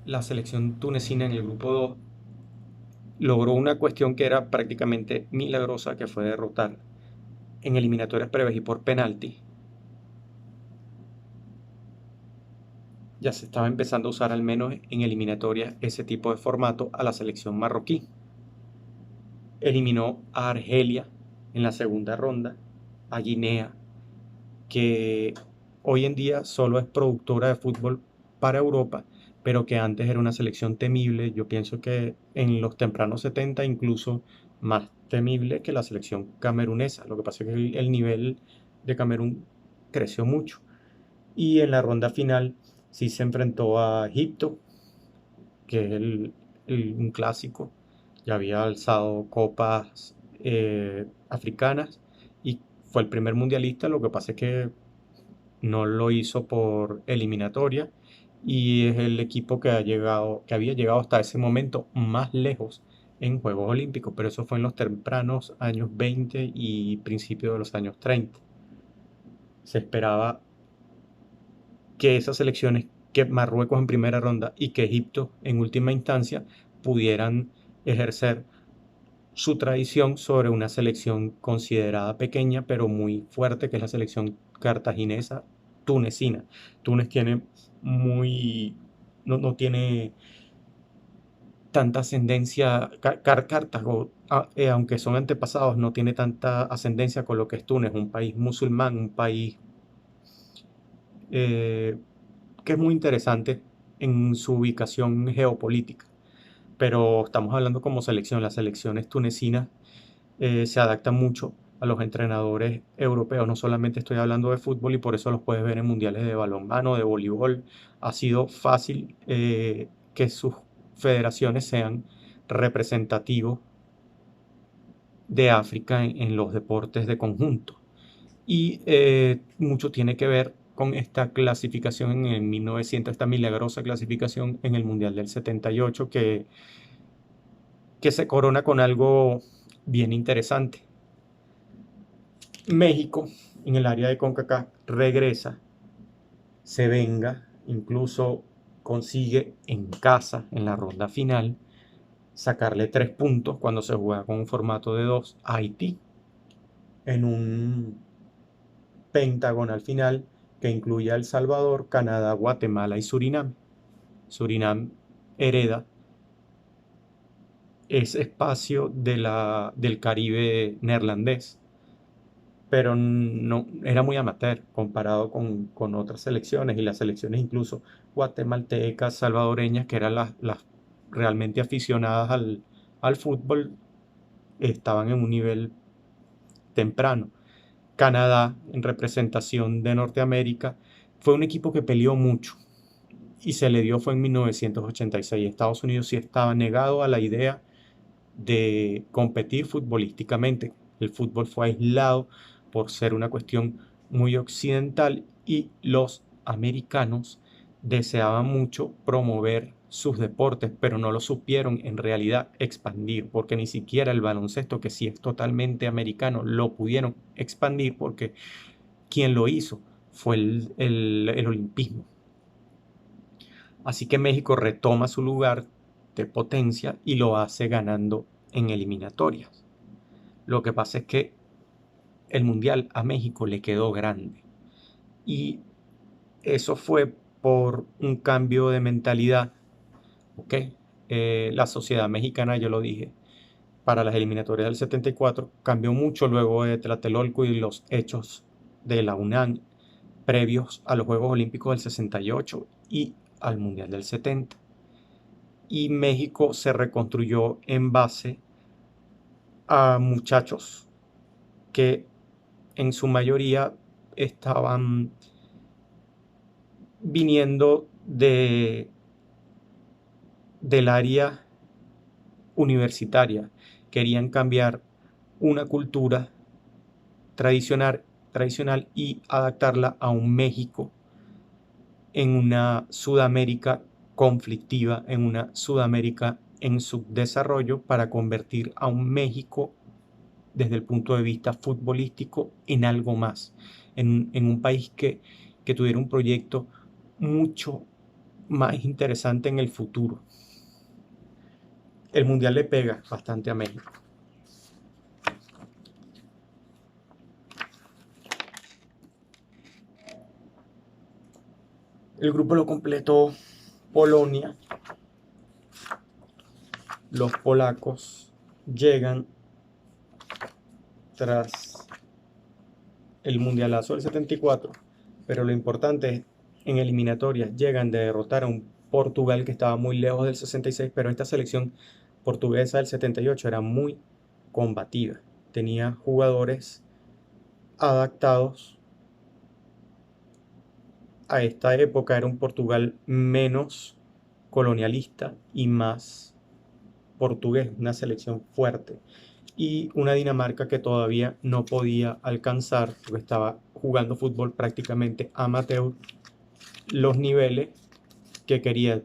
la selección tunecina en el grupo 2 logró una cuestión que era prácticamente milagrosa, que fue derrotar en eliminatorias previas y por penalti. Ya se estaba empezando a usar al menos en eliminatorias ese tipo de formato a la selección marroquí. Eliminó a Argelia en la segunda ronda, a Guinea, que hoy en día solo es productora de fútbol para Europa, pero que antes era una selección temible. Yo pienso que en los tempranos 70 incluso más temible que la selección camerunesa. Lo que pasa es que el nivel de Camerún creció mucho. Y en la ronda final sí se enfrentó a Egipto, que es un clásico. Ya había alzado copas africanas y fue el primer mundialista. Lo que pasa es que no lo hizo por eliminatoria y es el equipo que había llegado hasta ese momento más lejos en Juegos Olímpicos, pero eso fue en los tempranos años 20 y principios de los años 30. Se esperaba que esas selecciones, que Marruecos en primera ronda y que Egipto en última instancia, pudieran ejercer su tradición sobre una selección considerada pequeña pero muy fuerte, que es la selección cartaginesa tunecina. Túnez tiene muy, no tiene tanta ascendencia, Cartago, aunque son antepasados, no tiene tanta ascendencia con lo que es Túnez, un país musulmán, un país eh, que es muy interesante en su ubicación geopolítica. Pero estamos hablando como selección, las selecciones tunecinas se adaptan mucho a los entrenadores europeos. No solamente estoy hablando de fútbol y por eso los puedes ver en mundiales de balonmano, de voleibol. Ha sido fácil que sus federaciones sean representativos de África en los deportes de conjunto. Y mucho tiene que ver con esta clasificación en el 1900, esta milagrosa clasificación en el Mundial del 78, que se corona con algo bien interesante. México, en el área de CONCACAF, regresa, se venga, incluso consigue en casa, en la ronda final, sacarle 3 puntos cuando se juega con un formato de 2 a Haití, en un pentagonal final que incluye a El Salvador, Canadá, Guatemala y Surinam. Surinam hereda ese espacio del Caribe neerlandés, pero no era muy amateur comparado con otras selecciones y las selecciones incluso guatemaltecas, salvadoreñas, que eran las realmente aficionadas al fútbol, estaban en un nivel temprano. Canadá, en representación de Norteamérica, fue un equipo que peleó mucho y se le dio fue en 1986. Estados Unidos sí estaba negado a la idea de competir futbolísticamente. El fútbol fue aislado por ser una cuestión muy occidental y los americanos deseaban mucho promover sus deportes, pero no lo supieron en realidad expandir, porque ni siquiera el baloncesto, que sí es totalmente americano, lo pudieron expandir porque quien lo hizo fue el olimpismo. Así que México retoma su lugar de potencia y lo hace ganando en eliminatorias. Lo que pasa es que el mundial a México le quedó grande y eso fue por un cambio de mentalidad. ¿Ok? La sociedad mexicana, yo lo dije, para las eliminatorias del 74 cambió mucho luego de Tlatelolco y los hechos de la UNAM previos a los Juegos Olímpicos del 68 y al Mundial del 70. Y México se reconstruyó en base a muchachos que en su mayoría estaban viniendo del área universitaria, querían cambiar una cultura tradicional y adaptarla a un México en una Sudamérica conflictiva, en una Sudamérica en subdesarrollo, para convertir a un México desde el punto de vista futbolístico en algo más, en un país que tuviera un proyecto mucho más interesante en el futuro. El Mundial le pega bastante a México. El grupo lo completó Polonia. Los polacos llegan tras el mundialazo del 74, pero lo importante es, en eliminatorias llegan de derrotar a un Portugal que estaba muy lejos del 66, pero esta selección portuguesa del 78 era muy combativa, tenía jugadores adaptados a esta época, era un Portugal menos colonialista y más portugués, una selección fuerte, y una Dinamarca que todavía no podía alcanzar, porque estaba jugando fútbol prácticamente amateur, los niveles que quería